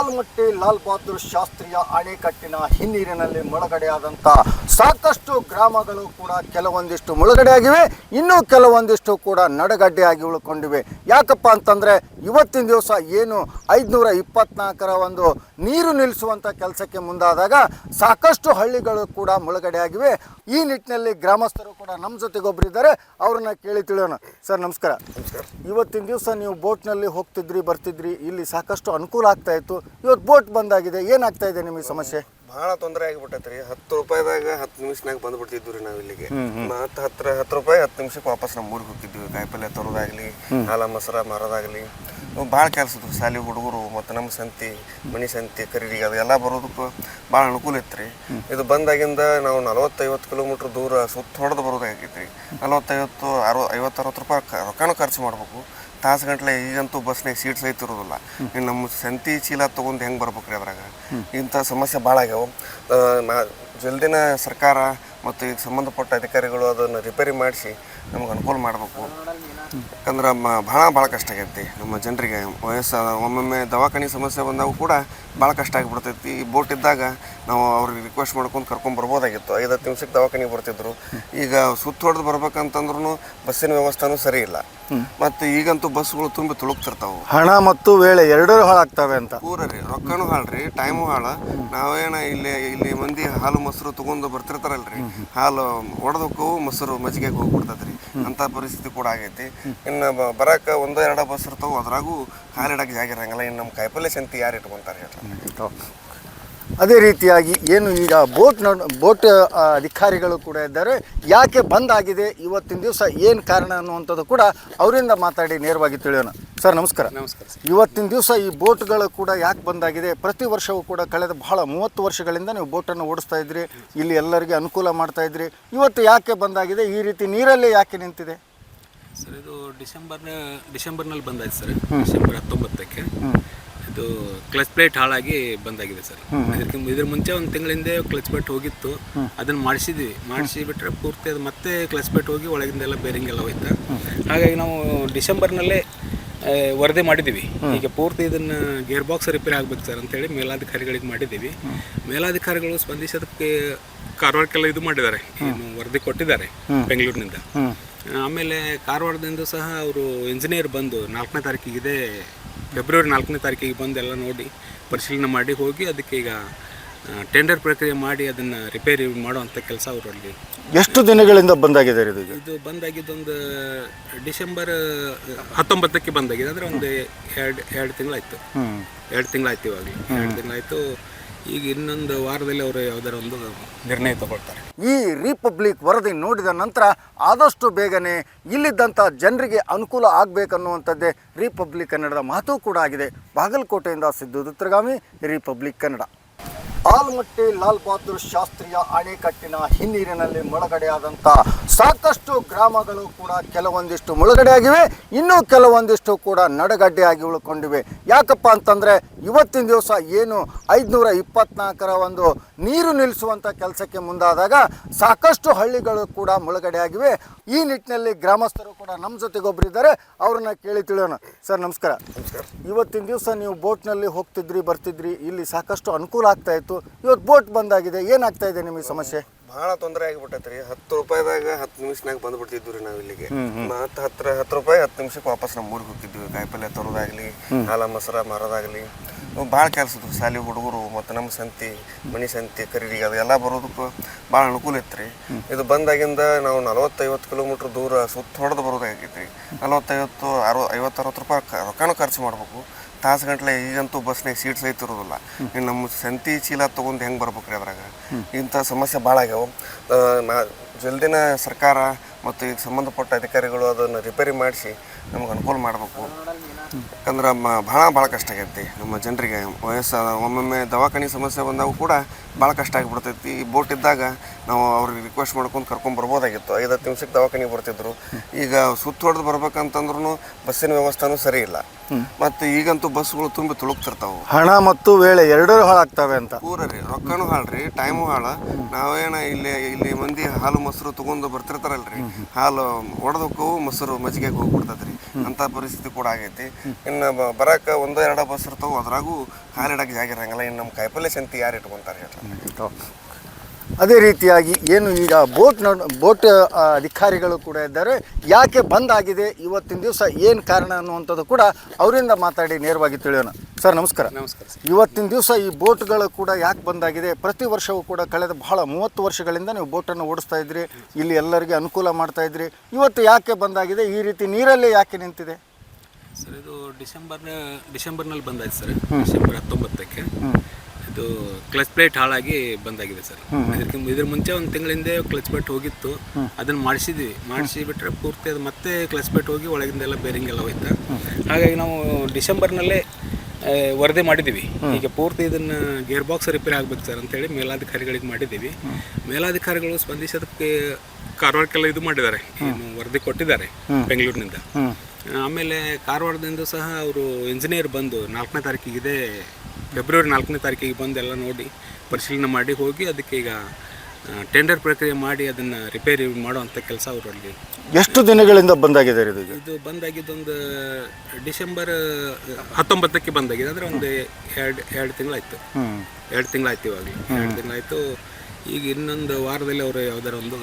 ಆಲ್ಮಟ್ಟಿ ಲಾಲ್ ಬಹದ್ದೂರ್ ಶಾಸ್ತ್ರಿಯ ಅಣೆಕಟ್ಟಿನ ಹಿನ್ನೀರಿನಲ್ಲಿ ಮುಳುಗಡೆಯಾದಂಥ ಸಾಕಷ್ಟು ಗ್ರಾಮಗಳು ಕೂಡ ಕೆಲವೊಂದಿಷ್ಟು ಮುಳುಗಡೆಯಾಗಿವೆ, ಇನ್ನೂ ಕೆಲವೊಂದಿಷ್ಟು ಕೂಡ ನಡುಗಡ್ಡೆಯಾಗಿ ಉಳ್ಕೊಂಡಿವೆ. ಯಾಕಪ್ಪ ಅಂತಂದರೆ ಇವತ್ತಿನ ದಿವಸ ಏನು 524ರ ಒಂದು ನೀರು ನಿಲ್ಲಿಸುವಂಥ ಕೆಲಸಕ್ಕೆ ಮುಂದಾದಾಗ ಸಾಕಷ್ಟು ಹಳ್ಳಿಗಳು ಕೂಡ ಮುಳುಗಡೆಯಾಗಿವೆ. ಈ ನಿಟ್ಟಿನಲ್ಲಿ ಗ್ರಾಮಸ್ಥರು ಕೂಡ ನಮ್ಮ ಜೊತೆಗೊಬ್ಬರಿದ್ದಾರೆ, ಅವ್ರನ್ನ ಕೇಳಿ ತಿಳಿಯೋಣ. ಸರ್ ನಮಸ್ಕಾರ. ಇವತ್ತಿನ ದಿವಸ ನೀವು ಬೋಟ್ನಲ್ಲಿ ಹೋಗ್ತಿದ್ರಿ ಬರ್ತಿದ್ರಿ, ಇಲ್ಲಿ ಸಾಕಷ್ಟು ಅನುಕೂಲ ಆಗ್ತಾ ಇತ್ತು. ಇವತ್ತು ಬೋಟ್ ಬಂದಾಗಿದೆ, ಏನಾಗ್ತಾ ಇದೆ ನಿಮಗೆ ಸಮಸ್ಯೆ? ಭಾಳ ತೊಂದರೆ ಆಗಿಬಿಟ್ಟೈತ್ರಿ. 10 ರೂಪಾಯಿದಾಗ 10 ನಿಮಿಷನಾಗ ಬಂದ್ಬಿಡ್ತಿದ್ವಿ ರೀ ನಾವು ಇಲ್ಲಿಗೆ. ಮತ್ತು 10 ರೂಪಾಯಿ 10 ನಿಮಿಷಕ್ಕೆ ವಾಪಸ್ ನಮ್ಮ ಊರಿಗೆ ಹೋಗಿದ್ವಿ. ಕಾಯಿಪಲ್ಲೆ ತರೋದಾಗಲಿ, ಹಾಲ ಮೊಸರ ಮಾರೋದಾಗಲಿ ಭಾಳ ಕೆಲಸ ಇತ್ತು. ಶಾಲೆ ಹುಡುಗರು ಮತ್ತು ನಮ್ಮ ಸಂತಿ, ಮನೆ ಸಂತಿ ಖರೀದಿಗೆ ಅದೆಲ್ಲ ಬರೋದಕ್ಕೂ ಭಾಳ ಅನುಕೂಲ ಇತ್ತು ರೀ. ಇದು ಬಂದಾಗಿಂದ ನಾವು 40-50 ಕಿಲೋಮೀಟ್ರ್ ದೂರ ಸುತ್ತ ಹೊಡೆದು ಬರೋದಾಗೈತಿ ರೀ. 40-50-60 ರೂಪಾಯಿ ರೊಕ್ಕನೂ ಖರ್ಚು ಮಾಡ್ಬೇಕು ತಾಸು ಗಂಟ್ಲೆ. ಈಗಂತೂ ಬಸ್ನಾಗ ಸೀಟ್ ಸಹಿತ ಇರೋದಿಲ್ಲ. ಇನ್ನು ನಮ್ಮ ಸಂತಿ ಚೀಲ ತೊಗೊಂಡು ಹೆಂಗೆ ಬರ್ಬೇಕು ರೀ ಅದ್ರಾಗ? ಇಂಥ ಸಮಸ್ಯೆ ಭಾಳ ಆಗ್ಯಾವ. ಜಲ್ದಿನ ಸರ್ಕಾರ ಮತ್ತು ಈಗ ಸಂಬಂಧಪಟ್ಟ ಅಧಿಕಾರಿಗಳು ಅದನ್ನು ರಿಪೇರಿ ಮಾಡಿಸಿ ನಮ್ಗೆ ಅನುಕೂಲ ಮಾಡಬೇಕು. ಯಾಕಂದ್ರೆ ಭಾಳ ಕಷ್ಟ ಆಗೈತಿ ನಮ್ಮ ಜನರಿಗೆ. ಒಮ್ಮೊಮ್ಮೆ ದವಾಖಾನೆ ಸಮಸ್ಯೆ ಬಂದಾಗ ಕೂಡ ಭಾಳ ಕಷ್ಟ ಆಗಿಬಿಡ್ತೈತಿ. ಈ ಬೋಟ್ ಇದ್ದಾಗ ನಾವು ಅವ್ರಿಗೆ ರಿಕ್ವೆಸ್ಟ್ ಮಾಡ್ಕೊಂಡು ಕರ್ಕೊಂಬರ್ಬೋದಾಗಿತ್ತು. 5-10 ನಿಮಿಷಕ್ಕೆ ದವಾಖಾನೆಗೆ ಬರ್ತಿದ್ರು. ಈಗ ಸುತ್ತ ಹೊಡೆದು ಬರ್ಬೇಕಂತಂದ್ರೂ ಬಸ್ಸಿನ ವ್ಯವಸ್ಥೆನೂ ಸರಿ ಇಲ್ಲ. ಮತ್ತು ಈಗಂತೂ ಬಸ್ಗಳು ತುಂಬಿ ತುಳುಕ್ತಿರ್ತಾವೆ. ಹಣ ಮತ್ತು ವೇಳೆ ಎರಡೂ ಹಾಳಾಗ್ತವೆ ಅಂತ. ಪೂರ ರೀ, ರೊಕ್ಕನೂ ಹಾಳ್ರಿ, ಟೈಮು ಹಾಳ. ನಾವೇನ ಇಲ್ಲಿ ಮಂದಿ ಹಾಲು ಮೊಸರು ತೊಗೊಂಡು ಬರ್ತಿರ್ತಾರಲ್ರಿ, ಹಾಲು ಹೊಡೆದಕ್ಕೂ ಮೊಸರು ಮಜ್ಜಿಗೆಗೆ ಹೋಗ್ಬಿಡ್ತದ್ರಿ. ಅಂಥ ಪರಿಸ್ಥಿತಿ ಕೂಡ ಆಗೈತಿ. ಇನ್ನು ಬರಕ್ಕೆ 1-2 ಬಸ್ ಇರ್ತಾವೆ, ಅದ್ರಾಗೂ ಕಾಲಿಡಕ್ಕೆ ಜಾಗ ಇರಂಗಿಲ್ಲ. ಇನ್ನು ನಮ್ಮ ಕಾಯಿಪಲ್ಲೆ ಸಂತಿ ಯಾರು ಇಟ್ಕೊತಾರೆ ಹೇಳ್ರಿ. ಅದೇ ರೀತಿಯಾಗಿ ಏನು ಈಗ ಬೋಟ್ ಅಧಿಕಾರಿಗಳು ಕೂಡ ಇದ್ದಾರೆ. ಯಾಕೆ ಬಂದಾಗಿದೆ, ಇವತ್ತಿನ ದಿವಸ ಏನು ಕಾರಣ ಅನ್ನುವಂಥದ್ದು ಕೂಡ ಅವರಿಂದ ಮಾತಾಡಿ ನೇರವಾಗಿ ತಿಳಿಯೋಣ. ಸರ್ ನಮಸ್ಕಾರ. ನಮಸ್ಕಾರ. ಇವತ್ತಿನ ದಿವಸ ಈ ಬೋಟ್ಗಳು ಕೂಡ ಯಾಕೆ ಬಂದಾಗಿದೆ? ಪ್ರತಿ ವರ್ಷವೂ ಕೂಡ ಕಳೆದ ಬಹಳ 30 ವರ್ಷಗಳಿಂದ ನೀವು ಬೋಟನ್ನು ಓಡಿಸ್ತಾ ಇದ್ರಿ, ಇಲ್ಲಿ ಎಲ್ಲರಿಗೆ ಅನುಕೂಲ ಮಾಡ್ತಾ ಇದ್ರಿ. ಇವತ್ತು ಯಾಕೆ ಬಂದಾಗಿದೆ? ಈ ರೀತಿ ನೀರಲ್ಲೇ ಯಾಕೆ ನಿಂತಿದೆ? ಸರ್ ಇದು ಡಿಸೆಂಬರ್ನಲ್ಲಿ ಬಂದಾಯ್ತು ಸರ್. ಡಿಸೆಂಬರ್ 19ಕ್ಕೆ ಇದು ಕ್ಲಚ್ ಪ್ಲೇಟ್ ಹಾಳಾಗಿ ಬಂದಾಗಿದೆ ಸರ್. ಇದ್ರ ಮುಂಚೆ 1 ತಿಂಗಳ ಹಿಂದೆ ಕ್ಲಚ್ ಪ್ಲೇಟ್ ಹೋಗಿತ್ತು, ಅದನ್ನು ಮಾಡಿಸಿ ಬಿಟ್ಟರೆ ಪೂರ್ತಿ ಅದು ಮತ್ತೆ ಕ್ಲಚ್ ಪ್ಲೇಟ್ ಹೋಗಿ ಒಳಗಿಂದೆಲ್ಲ ಬೇರಿಂಗ್ ಎಲ್ಲ ಹೋಯ್ತು. ಹಾಗಾಗಿ ನಾವು ಡಿಸೆಂಬರ್ನಲ್ಲೇ ವರದಿ ಮಾಡಿದ್ದೀವಿ. ಈಗ ಪೂರ್ತಿ ಇದನ್ನು ಗೇರ್ ಬಾಕ್ಸ್ ರಿಪೇರಿ ಆಗ್ಬೇಕು ಸರ್ ಅಂತೇಳಿ ಮೇಲಾಧಿಕಾರಿಗಳಿಗೆ ಮಾಡಿದ್ದೀವಿ. ಮೇಲಾಧಿಕಾರಿಗಳು ಸ್ಪಂದಿಸೋದಕ್ಕೆ ಕಾರವಾರಕ್ಕೆಲ್ಲ ಇದು ಮಾಡಿದ್ದಾರೆ, ಏನು ವರದಿ ಕೊಟ್ಟಿದ್ದಾರೆ ಬೆಂಗಳೂರಿನಿಂದ. ಆಮೇಲೆ ಕಾರವಾರದಿಂದ ಸಹ ಅವರು ಇಂಜಿನಿಯರ್ ಬಂದು 4ನೇ ತಾರೀಕಿಗೆ, ಫೆಬ್ರವರಿ 4ನೇ ತಾರೀಕಿಗೆ ಬಂದು ಎಲ್ಲ ನೋಡಿ ಪರಿಶೀಲನೆ ಮಾಡಿ ಹೋಗಿ ಅದಕ್ಕೆ ಈಗ ಟೆಂಡರ್ ಪ್ರಕ್ರಿಯೆ ಮಾಡಿ ಅದನ್ನು ರಿಪೇರಿ ಮಾಡುವಂಥ ಕೆಲಸ ಅವರಲ್ಲಿ. ಎಷ್ಟು ದಿನಗಳಿಂದ ಬಂದಾಗಿದೆ ಇದು ಬಂದಾಗಿದ್ದೊಂದು ಡಿಸೆಂಬರ್ 19ಕ್ಕೆ ಬಂದಾಗಿದೆ. ಅಂದರೆ ಒಂದು 2 ತಿಂಗಳಾಯಿತು. 2 ತಿಂಗಳಾಯ್ತು. ಇವಾಗಲೇ 2 ತಿಂಗಳಾಯಿತು. ಈಗ ಇನ್ನೊಂದು ವಾರದಲ್ಲಿ ಅವರು ಯಾವುದಾರ ಒಂದು ನಿರ್ಣಯ ತಗೊಳ್ತಾರೆ. ಈ ರಿಪಬ್ಲಿಕ್ ವರದಿ ನೋಡಿದ ನಂತರ ಆದಷ್ಟು ಬೇಗನೆ ಇಲ್ಲಿದ್ದಂಥ ಜನರಿಗೆ ಅನುಕೂಲ ಆಗಬೇಕನ್ನುವಂಥದ್ದೇ ರಿಪಬ್ಲಿಕ್ ಕನ್ನಡದ ಮಾತು ಕೂಡ ಆಗಿದೆ. ಬಾಗಲಕೋಟೆಯಿಂದ ಸಿದ್ದು ದುತ್ರಗಾಮಿ, ರಿಪಬ್ಲಿಕ್ ಕನ್ನಡ. ಆಲ್ಮಟ್ಟಿ ಲಾಲ್ ಬಹದ್ದೂರ್ ಶಾಸ್ತ್ರಿಯ ಅಣೆಕಟ್ಟಿನ ಹಿನ್ನೀರಿನಲ್ಲಿ ಮುಳುಗಡೆಯಾದಂಥ ಸಾಕಷ್ಟು ಗ್ರಾಮಗಳು ಕೂಡ ಕೆಲವೊಂದಿಷ್ಟು ಮುಳುಗಡೆಯಾಗಿವೆ, ಇನ್ನೂ ಕೆಲವೊಂದಿಷ್ಟು ಕೂಡ ನಡುಗಡ್ಡೆಯಾಗಿ ಉಳ್ಕೊಂಡಿವೆ. ಯಾಕಪ್ಪ ಅಂತಂದರೆ ಇವತ್ತಿನ ದಿವಸ ಏನು 524ರ ಒಂದು ನೀರು ನಿಲ್ಲಿಸುವಂಥ ಕೆಲಸಕ್ಕೆ ಮುಂದಾದಾಗ ಸಾಕಷ್ಟು ಹಳ್ಳಿಗಳು ಕೂಡ ಮುಳುಗಡೆಯಾಗಿವೆ. ಈ ನಿಟ್ಟಿನಲ್ಲಿ ಗ್ರಾಮಸ್ಥರು ಕೂಡ ನಮ್ಮ ಜೊತೆಗೊಬ್ಬರಿದ್ದಾರೆ, ಅವ್ರನ್ನ ಕೇಳಿ ತಿಳಿಯೋಣ. ಸರ್ ನಮಸ್ಕಾರ. ಇವತ್ತಿನ ದಿವಸ ನೀವು ಬೋಟ್ನಲ್ಲಿ ಹೋಗ್ತಿದ್ರಿ ಬರ್ತಿದ್ರಿ, ಇಲ್ಲಿ ಸಾಕಷ್ಟು ಅನುಕೂಲ ಆಗ್ತಾ ಇತ್ತು. ಇವತ್ತು ಬೋಟ್ ಬಂದಾಗಿದೆ, ಏನಾಗ್ತಾ ಇದೆ ನಿಮಗೆ ಸಮಸ್ಯೆ? ಭಾಳ ತೊಂದರೆ ಆಗಿಬಿಟ್ಟೈತ್ರಿ. 10 ರೂಪಾಯಿದಾಗ 10 ನಿಮಿಷನಾಗ ಬಂದ್ಬಿಡ್ತಿದ್ವಿ ರೀ ನಾವು ಇಲ್ಲಿಗೆ. ಮತ್ತು 10 ರೂಪಾಯಿ 10 ನಿಮಿಷಕ್ಕೆ ವಾಪಸ್ ನಮ್ಮ ಊರಿಗೆ ಹೋಗಿದ್ವಿ. ಕಾಯಿಪಲ್ಲೆ ತರೋದಾಗಲಿ, ಹಾಲ ಮೊಸರ ಮಾರೋದಾಗಲಿ ಭಾಳ ಕೆಲಸ ಇತ್ತು. ಶಾಲೆ ಹುಡುಗರು ಮತ್ತು ನಮ್ಮ ಸಂತಿ, ಮನೆ ಸಂತಿ ಖರೀದಿಗೆ ಅದೆಲ್ಲ ಬರೋದಕ್ಕೂ ಭಾಳ ಅನುಕೂಲ ಇತ್ತು ರೀ. ಇದು ಬಂದಾಗಿಂದ ನಾವು 40-50 ಕಿಲೋಮೀಟ್ರ್ ದೂರ ಸುತ್ತ ಹೊಡೆದು ಬರೋದಾಗೈತಿ ರೀ. 40-50-60 ರೂಪಾಯಿ ರೊಕ್ಕನೂ ಖರ್ಚು ಮಾಡ್ಬೇಕು ತಾಸು ಗಂಟ್ಲೆ. ಈಗಂತೂ ಬಸ್ನಾಗ ಸೀಟ್ ಸಹಿತ ಇರೋದಿಲ್ಲ. ಇನ್ನು ನಮ್ಮ ಸಂತಿ ಚೀಲ ತೊಗೊಂಡು ಹೆಂಗೆ ಬರ್ಬೇಕು ರೀ ಅದ್ರಾಗ? ಇಂಥ ಸಮಸ್ಯೆ ಭಾಳ ಆಗ್ಯಾವ. ಜಲ್ದಿನ ಸರ್ಕಾರ ಮತ್ತು ಈಗ ಸಂಬಂಧಪಟ್ಟ ಅಧಿಕಾರಿಗಳು ಅದನ್ನು ರಿಪೇರಿ ಮಾಡಿಸಿ ನಮ್ಗೆ ಅನುಕೂಲ ಮಾಡಬೇಕು. ಯಾಕಂದ್ರೆ ಭಾಳ ಕಷ್ಟ ಆಗೈತಿ ನಮ್ಮ ಜನರಿಗೆ. ಒಮ್ಮೊಮ್ಮೆ ದವಾಖಾನೆ ಸಮಸ್ಯೆ ಬಂದಾಗ ಕೂಡ ಭಾಳ ಕಷ್ಟ ಆಗಿಬಿಡ್ತೈತಿ. ಈ ಬೋಟ್ ಇದ್ದಾಗ ನಾವು ಅವ್ರಿಗೆ ರಿಕ್ವೆಸ್ಟ್ ಮಾಡ್ಕೊಂಡು ಕರ್ಕೊಂಬರ್ಬೋದಾಗಿತ್ತು. 5-10 ನಿಮಿಷಕ್ಕೆ ದವಾಖಾನೆಗೆ ಬರ್ತಿದ್ರು. ಈಗ ಸುತ್ತ ಹೊಡೆದು ಬರ್ಬೇಕಂತಂದ್ರೂ ಬಸ್ಸಿನ ವ್ಯವಸ್ಥೆನೂ ಸರಿ ಇಲ್ಲ. ಮತ್ತು ಈಗಂತೂ ಬಸ್ಗಳು ತುಂಬಿ ತುಳುಕ್ತಿರ್ತಾವೆ. ಹಣ ಮತ್ತು ವೇಳೆ ಎರಡೂ ಹಾಳಾಗ್ತವೆ ಅಂತ. ಪೂರ ರೀ, ರೊಕ್ಕನೂ ಹಾಳ್ರಿ, ಟೈಮು ಹಾಳ. ನಾವೇನ ಇಲ್ಲಿ ಮಂದಿ ಹಾಲು ಮೊಸರು ತೊಗೊಂಡು ಬರ್ತಿರ್ತಾರಲ್ರಿ, ಹಾಲು ಹೊಡೆದಕ್ಕೂ ಮೊಸರು ಮಜ್ಜಿಗೆಗೆ ಹೋಗ್ಬಿಡ್ತದ್ರಿ. ಅಂಥ ಪರಿಸ್ಥಿತಿ ಕೂಡ ಆಗೈತಿ. ಇನ್ನು ಬರಕ್ಕೆ ಒಂದೋ ಎರಡೋ ಬಸ್ ಇರ್ತಾವೆ, ಅದ್ರಾಗೂ ಕಾಲಿಡಕ್ಕೆ ಜಾಗ ಇರಂಗಿಲ್ಲ. ಇನ್ನು ನಮ್ಮ ಕಾಯಿಪಲ್ಲೆ ಸಂತಿ ಯಾರು ಇಟ್ಕೊಂತಾರೆ ಹೇಳ್ರಿ. ಅದೇ ರೀತಿಯಾಗಿ ಏನು ಈಗ ಬೋಟ್ ಅಧಿಕಾರಿಗಳು ಕೂಡ ಇದ್ದಾರೆ, ಯಾಕೆ ಬಂದ್ ಆಗಿದೆ ಇವತ್ತಿನ ದಿವಸ ಏನು ಕಾರಣ ಅನ್ನುವಂಥದ್ದು ಕೂಡ ಅವರಿಂದ ಮಾತಾಡಿ ನೇರವಾಗಿ ತಿಳಿಯೋಣ. ಸರ್ ನಮಸ್ಕಾರ. ನಮಸ್ಕಾರ ಸರ್. ಇವತ್ತಿನ ದಿವಸ ಈ ಬೋಟ್ಗಳು ಕೂಡ ಯಾಕೆ ಬಂದಾಗಿದೆ? ಪ್ರತಿ ವರ್ಷವೂ ಕೂಡ ಕಳೆದ ಬಹಳ 30 ವರ್ಷಗಳಿಂದ ನೀವು ಬೋಟನ್ನು ಓಡಿಸ್ತಾ ಇದ್ರಿ, ಇಲ್ಲಿ ಎಲ್ಲರಿಗೆ ಅನುಕೂಲ ಮಾಡ್ತಾ ಇದ್ರಿ. ಇವತ್ತು ಯಾಕೆ ಬಂದಾಗಿದೆ? ಈ ರೀತಿ ನೀರಲ್ಲೇ ಯಾಕೆ ನಿಂತಿದೆ? ಸರ್ ಇದು ಡಿಸೆಂಬರ್ನಲ್ಲಿ ಬಂದಾಯ್ತು ಸರ್. ಡಿಸೆಂಬರ್ 19ಕ್ಕೆ ಇದು ಕ್ಲಚ್ ಪ್ಲೇಟ್ ಹಾಳಾಗಿ ಬಂದಾಗಿದೆ ಸರ್. ಇದ್ರ ಮುಂಚೆ ಒಂದು ತಿಂಗಳ ಹಿಂದೆ ಕ್ಲಚ್ ಪ್ಲೇಟ್ ಹೋಗಿತ್ತು, ಅದನ್ನು ಮಾಡಿಸಿ ಬಿಟ್ಟರೆ ಪೂರ್ತಿ ಅದು ಮತ್ತೆ ಕ್ಲಚ್ ಪ್ಲೇಟ್ ಹೋಗಿ ಒಳಗಿಂದೆಲ್ಲ ಬೇರಿಂಗ್ ಎಲ್ಲ ಹೋಯ್ತು. ಹಾಗಾಗಿ ನಾವು ಡಿಸೆಂಬರ್ನಲ್ಲೇ ವರದಿ ಮಾಡಿದ್ದೀವಿ, ಈಗ ಪೂರ್ತಿ ಇದನ್ನು ಗೇರ್ ಬಾಕ್ಸ್ ರಿಪೇರಿ ಆಗ್ಬೇಕು ಸರ್ ಅಂತೇಳಿ ಮೇಲಾಧಿಕಾರಿಗಳಿಗೆ ಮಾಡಿದ್ದೀವಿ. ಮೇಲಾಧಿಕಾರಿಗಳು ಸ್ಪಂದಿಸೋದಕ್ಕೆ ಕಾರವಾರಕ್ಕೆಲ್ಲ ಇದು ಮಾಡಿದ್ದಾರೆ, ಏನು ವರದಿ ಕೊಟ್ಟಿದ್ದಾರೆ ಬೆಂಗಳೂರಿನಿಂದ. ಆಮೇಲೆ ಕಾರವಾರದಿಂದ ಸಹ ಅವರು ಇಂಜಿನಿಯರ್ ಬಂದು 4ನೇ ತಾರೀಕಿಗೆ ಫೆಬ್ರವರಿ 4ನೇ ತಾರೀಕಿಗೆ ಬಂದು ಎಲ್ಲ ನೋಡಿ ಪರಿಶೀಲನೆ ಮಾಡಿ ಹೋಗಿ ಅದಕ್ಕೆ ಈಗ ಟೆಂಡರ್ ಪ್ರಕ್ರಿಯೆ ಮಾಡಿ ಅದನ್ನು ರಿಪೇರಿ ಮಾಡುವಂಥ ಕೆಲಸ ಅವರಲ್ಲಿ. ಎಷ್ಟು ದಿನಗಳಿಂದ ಬಂದಾಗಿದೆ ಇದು ಬಂದಾಗಿದ್ದೊಂದು ಡಿಸೆಂಬರ್ 19ಕ್ಕೆ ಬಂದಾಗಿದೆ, ಅಂದರೆ ಒಂದು ಎರಡು ತಿಂಗಳಾಯಿತು. 2 ತಿಂಗಳಾಯ್ತು ಇವಾಗಲೇ, 2 ತಿಂಗಳಾಯಿತು. ಈಗ ಇನ್ನೊಂದು ವಾರದಲ್ಲಿ ಅವರು ಯಾವುದಾರ ಒಂದು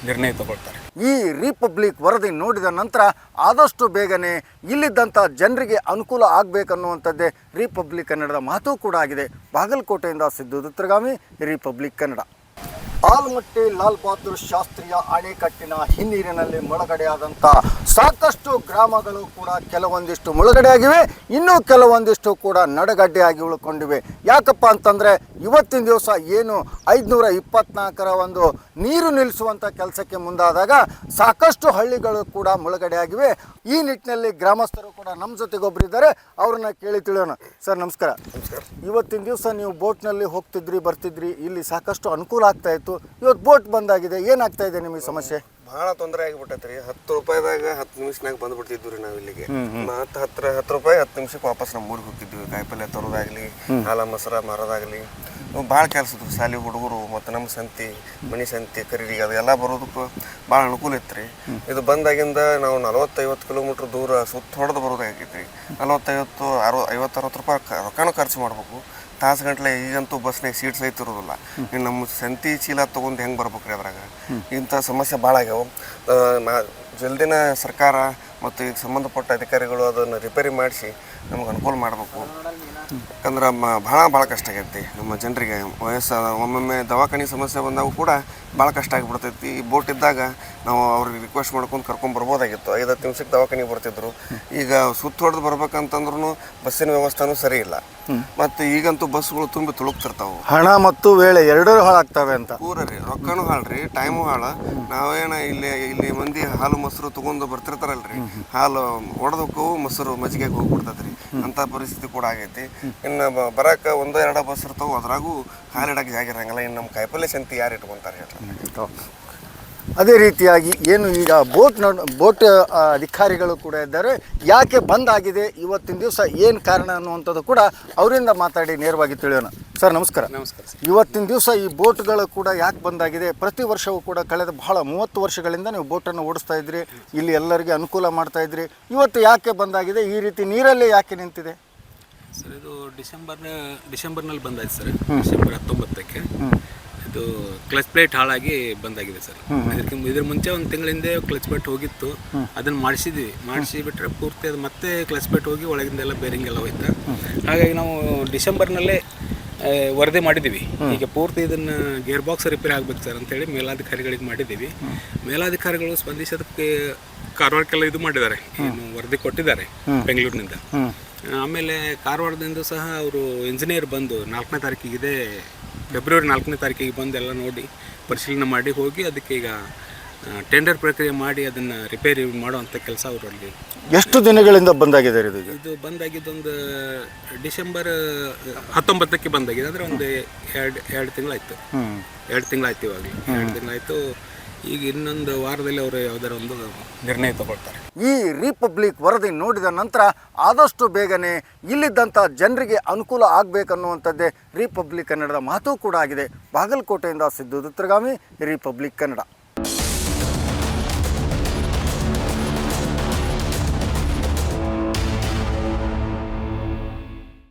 ನಿರ್ಣಯ ತಗೊಳ್ತಾರೆ. ಈ ರಿಪಬ್ಲಿಕ್ ವರದಿ ನೋಡಿದ ನಂತರ ಆದಷ್ಟು ಬೇಗನೆ ಇಲ್ಲಿದ್ದಂಥ ಜನರಿಗೆ ಅನುಕೂಲ ಆಗಬೇಕನ್ನುವಂಥದ್ದೇ ರಿಪಬ್ಲಿಕ್ ಕನ್ನಡದ ಮಾತು ಕೂಡ ಆಗಿದೆ. ಬಾಗಲಕೋಟೆಯಿಂದ ಸಿದ್ದು ದುತ್ರಗಾಮಿ, ರಿಪಬ್ಲಿಕ್ ಕನ್ನಡ. ಆಲಮಟ್ಟಿ ಲಾಲ್ ಬಹದ್ದೂರ್ ಶಾಸ್ತ್ರೀಯ ಅಣೆಕಟ್ಟಿನ ಹಿನ್ನೀರಿನಲ್ಲಿ ಮುಳುಗಡೆಯಾದಂಥ ಸಾಕಷ್ಟು ಗ್ರಾಮಗಳು ಕೂಡ ಕೆಲವೊಂದಿಷ್ಟು ಮುಳುಗಡೆಯಾಗಿವೆ, ಇನ್ನೂ ಕೆಲವೊಂದಿಷ್ಟು ಕೂಡ ನಡಗಡ್ಡೆಯಾಗಿ ಉಳ್ಕೊಂಡಿವೆ. ಯಾಕಪ್ಪ ಅಂತಂದರೆ ಇವತ್ತಿನ ದಿವಸ ಏನು 524ರ ಒಂದು ನೀರು ನಿಲ್ಲಿಸುವಂಥ ಕೆಲಸಕ್ಕೆ ಮುಂದಾದಾಗ ಸಾಕಷ್ಟು ಹಳ್ಳಿಗಳು ಕೂಡ ಮುಳುಗಡೆಯಾಗಿವೆ. ಈ ನಿಟ್ಟಿನಲ್ಲಿ ಗ್ರಾಮಸ್ಥರು ಕೂಡ ನಮ್ಮ ಜೊತೆಗೊಬ್ಬರಿದ್ದಾರೆ, ಅವ್ರನ್ನ ಕೇಳಿ ತಿಳಿಯೋಣ. ಸರ್ ನಮಸ್ಕಾರ. ಇವತ್ತಿನ ದಿವಸ ನೀವು ಬೋಟ್ನಲ್ಲಿ ಹೋಗ್ತಿದ್ರಿ ಬರ್ತಿದ್ರಿ, ಇಲ್ಲಿ ಸಾಕಷ್ಟು ಅನುಕೂಲ ಆಗ್ತಾ ಇತ್ತು. ಇವತ್ತು ಬೋಟ್ ಬಂದಾಗಿದೆ, ಏನಾಗ್ತಾ ಇದೆ ನಿಮಗೆ ಸಮಸ್ಯೆ? ಭಾಳ ತೊಂದರೆ ಆಗಿಬಿಟ್ಟೈತೆ ರೀ. 10 ರೂಪಾಯಿದಾಗ 10 ನಿಮಿಷನಾಗ ಬಂದ್ಬಿಡ್ತಿದ್ವಿ ರೀ ನಾವು ಇಲ್ಲಿಗೆ. ಮತ್ತು 10 ರೂಪಾಯಿ 10 ನಿಮಿಷಕ್ಕೆ ವಾಪಸ್ ನಮ್ಮ ಊರಿಗೆ ಹೋಗಿದ್ವಿ. ಕಾಯಿಪಲ್ಲೆ ತರೋದಾಗಲಿ, ಹಾಲ ಮೊಸರ ಮಾರೋದಾಗಲಿ ಭಾಳ ಕೆಲಸ ಇತ್ತು. ಶಾಲೆ ಹುಡುಗರು ಮತ್ತು ನಮ್ಮ ಸಂತಿ, ಮನೆ ಸಂತಿ ಖರೀದಿಗೆ ಅದೆಲ್ಲ ಬರೋದಕ್ಕೂ ಭಾಳ ಅನುಕೂಲ ಇತ್ತು ರೀ. ಇದು ಬಂದಾಗಿಂದ ನಾವು 40-50 ಕಿಲೋಮೀಟ್ರ್ ದೂರ ಸುತ್ತ ಹೊಡೆದು ಬರೋದಾಗೈತೆ ರೀ. 40-50-60 ರೂಪಾಯಿ ರೊಕ್ಕನೂ ಖರ್ಚು ಮಾಡ್ಬೇಕು ತಾಸು ಗಂಟ್ಲೆ. ಈಗಂತೂ ಬಸ್ನಾಗ ಸೀಟ್ ಸಹಿತ ಇರೋದಿಲ್ಲ. ಇನ್ನು ನಮ್ಮ ಸಂತಿ ಚೀಲ ತೊಗೊಂಡು ಹೆಂಗೆ ಬರ್ಬೇಕು ರೀ ಅದ್ರಾಗ? ಇಂಥ ಸಮಸ್ಯೆ ಭಾಳ ಆಗ್ಯಾವ. ಜಲ್ದಿನ ಸರ್ಕಾರ ಮತ್ತು ಈಗ ಸಂಬಂಧಪಟ್ಟ ಅಧಿಕಾರಿಗಳು ಅದನ್ನು ರಿಪೇರಿ ಮಾಡಿಸಿ ನಮ್ಗೆ ಅನುಕೂಲ ಮಾಡಬೇಕು. ಯಾಕಂದ್ರೆ ಭಾಳ ಕಷ್ಟ ಆಗೈತಿ ನಮ್ಮ ಜನರಿಗೆ. ಒಮ್ಮೊಮ್ಮೆ ದವಾಖಾನೆ ಸಮಸ್ಯೆ ಬಂದಾಗ ಕೂಡ ಭಾಳ ಕಷ್ಟ ಆಗಿಬಿಡ್ತೈತಿ. ಈ ಬೋಟ್ ಇದ್ದಾಗ ನಾವು ಅವ್ರಿಗೆ ರಿಕ್ವೆಸ್ಟ್ ಮಾಡ್ಕೊಂಡು ಕರ್ಕೊಂಬರ್ಬೋದಾಗಿತ್ತು. 5-10 ನಿಮಿಷಕ್ಕೆ ದವಾಖಾನೆಗೆ ಬರ್ತಿದ್ರು. ಈಗ ಸುತ್ತ ಹೊಡೆದು ಬರ್ಬೇಕಂತಂದ್ರೂ ಬಸ್ಸಿನ ವ್ಯವಸ್ಥೆನೂ ಸರಿ ಇಲ್ಲ. ಮತ್ತು ಈಗಂತೂ ಬಸ್ಗಳು ತುಂಬಿ ತುಳುಕ್ತಿರ್ತಾವೆ. ಹಣ ಮತ್ತು ವೇಳೆ ಎರಡೂ ಹಾಳಾಗ್ತವೆ ಅಂತ ಪೂರ ರೀ. ರೊಕ್ಕನೂ ಹಾಳ್ರಿ, ಟೈಮು ಹಾಳ. ನಾವೇನ ಇಲ್ಲಿ ಮಂದಿ ಹಾಲು ಮೊಸರು ತೊಗೊಂಡು ಬರ್ತಿರ್ತಾರಲ್ರಿ, ಹಾಲು ಹೊಡೆದಕ್ಕೂ ಮೊಸರು ಮಜ್ಜಿಗೆಗೆ ಹೋಗ್ಬಿಡ್ತದೆ ರೀ. ಅಂಥ ಪರಿಸ್ಥಿತಿ ಕೂಡ ಆಗೈತಿ. ಇನ್ನು ಬರಕ್ಕೆ ಒಂದೋ ಎರಡೋ ಬಸ್ ಇರ್ತಾವೆ, ಅದ್ರಾಗೂ ಕಾಲಿಡಕ್ಕೆ ಜಾಗ ಇರಂಗಿಲ್ಲ. ಇನ್ನು ನಮ್ಮ ಕಾಯಿಪಲ್ಲೆ ಸಂತಿ ಯಾರು ಇಟ್ಕೊಂತಾರೆ ಹೇಳ್ರಿ. ಅದೇ ರೀತಿಯಾಗಿ ಏನು ಈಗ ಬೋಟ್ ಅಧಿಕಾರಿಗಳು ಕೂಡ ಇದ್ದಾರೆ, ಯಾಕೆ ಬಂದ್ ಆಗಿದೆ ಇವತ್ತಿನ ದಿವಸ ಏನು ಕಾರಣ ಅನ್ನುವಂಥದ್ದು ಕೂಡ ಅವರಿಂದ ಮಾತಾಡಿ ನೇರವಾಗಿ ತಿಳಿಯೋಣ. ಸರ್ ನಮಸ್ಕಾರ. ನಮಸ್ಕಾರ ಸರ್. ಇವತ್ತಿನ ದಿವಸ ಈ ಬೋಟ್ಗಳು ಕೂಡ ಯಾಕೆ ಬಂದಾಗಿದೆ? ಪ್ರತಿ ವರ್ಷವೂ ಕೂಡ ಕಳೆದ ಬಹಳ 30 ವರ್ಷಗಳಿಂದ ನೀವು ಬೋಟನ್ನು ಓಡಿಸ್ತಾ ಇದ್ರಿ, ಇಲ್ಲಿ ಎಲ್ಲರಿಗೆ ಅನುಕೂಲ ಮಾಡ್ತಾ ಇದ್ರಿ. ಇವತ್ತು ಯಾಕೆ ಬಂದಾಗಿದೆ? ಈ ರೀತಿ ನೀರಲ್ಲೇ ಯಾಕೆ ನಿಂತಿದೆ? ಸರ್ ಇದು ಡಿಸೆಂಬರ್ನಲ್ಲಿ ಬಂದಾಯ್ತು ಸರ್. ಡಿಸೆಂಬರ್ 19ಕ್ಕೆ ಇದು ಕ್ಲಚ್ ಪ್ಲೇಟ್ ಹಾಳಾಗಿ ಬಂದಾಗಿದೆ ಸರ್. ಇದ್ರ ಮುಂಚೆ ಒಂದು ತಿಂಗಳ ಹಿಂದೆ ಕ್ಲಚ್ ಪ್ಲೇಟ್ ಹೋಗಿತ್ತು, ಅದನ್ನು ಮಾಡಿಸಿ ಬಿಟ್ಟರೆ ಪೂರ್ತಿ ಅದು ಮತ್ತೆ ಕ್ಲಚ್ ಪ್ಲೇಟ್ ಹೋಗಿ ಒಳಗಿಂದೆಲ್ಲ ಬೇರಿಂಗ್ ಎಲ್ಲ ಹೋಯ್ತು. ಹಾಗಾಗಿ ನಾವು ಡಿಸೆಂಬರ್ನಲ್ಲೇ ವರದಿ ಮಾಡಿದ್ದೀವಿ, ಈಗ ಪೂರ್ತಿ ಇದನ್ನು ಗೇರ್ ಬಾಕ್ಸ್ ರಿಪೇರಿ ಆಗ್ಬೇಕು ಸರ್ ಅಂತೇಳಿ ಮೇಲಾಧಿಕಾರಿಗಳಿಗೆ ಮಾಡಿದ್ದೀವಿ. ಮೇಲಾಧಿಕಾರಿಗಳು ಸ್ಪಂದಿಸೋದಕ್ಕೆ ಕಾರವಾರಕ್ಕೆಲ್ಲ ಇದು ಮಾಡಿದ್ದಾರೆ, ಏನು ವರದಿ ಕೊಟ್ಟಿದ್ದಾರೆ ಬೆಂಗಳೂರಿನಿಂದ. ಆಮೇಲೆ ಕಾರವಾರದಿಂದ ಸಹ ಅವರು ಇಂಜಿನಿಯರ್ ಬಂದು 4ನೇ ತಾರೀಕಿಗೆ ಫೆಬ್ರವರಿ 4ನೇ ತಾರೀಕಿಗೆ ಬಂದು ಎಲ್ಲ ನೋಡಿ ಪರಿಶೀಲನೆ ಮಾಡಿ ಹೋಗಿ ಅದಕ್ಕೆ ಈಗ ಟೆಂಡರ್ ಪ್ರಕ್ರಿಯೆ ಮಾಡಿ ಅದನ್ನು ರಿಪೇರಿ ಮಾಡುವಂಥ ಕೆಲಸ ಅವರಲ್ಲಿ. ಎಷ್ಟು ದಿನಗಳಿಂದ ಬಂದಾಗಿದೆ ಇದು ಬಂದಾಗಿದ್ದೊಂದು ಡಿಸೆಂಬರ್ 19ಕ್ಕೆ ಬಂದಾಗಿದೆ, ಅಂದರೆ ಒಂದು ಎರಡು ತಿಂಗಳಾಯಿತು. 2 ತಿಂಗಳಾಯ್ತು ಇವಾಗಲೇ, 2 ತಿಂಗಳಾಯಿತು. ಈಗ ಇನ್ನೊಂದು ವಾರದಲ್ಲಿ ಅವರು ಯಾವುದಾರ ಒಂದು ನಿರ್ಣಯ ತಗೊಳ್ತಾರೆ. ಈ ರಿಪಬ್ಲಿಕ್ ವರದಿ ನೋಡಿದ ನಂತರ ಆದಷ್ಟು ಬೇಗನೆ ಇಲ್ಲಿದ್ದಂಥ ಜನರಿಗೆ ಅನುಕೂಲ ಆಗಬೇಕನ್ನುವಂಥದ್ದೇ ರಿಪಬ್ಲಿಕ್ ಕನ್ನಡದ ಮಾತು ಕೂಡ ಆಗಿದೆ. ಬಾಗಲಕೋಟೆಯಿಂದ ಸಿದ್ದು ದುತ್ರಗಾಮಿ, ರಿಪಬ್ಲಿಕ್ ಕನ್ನಡ.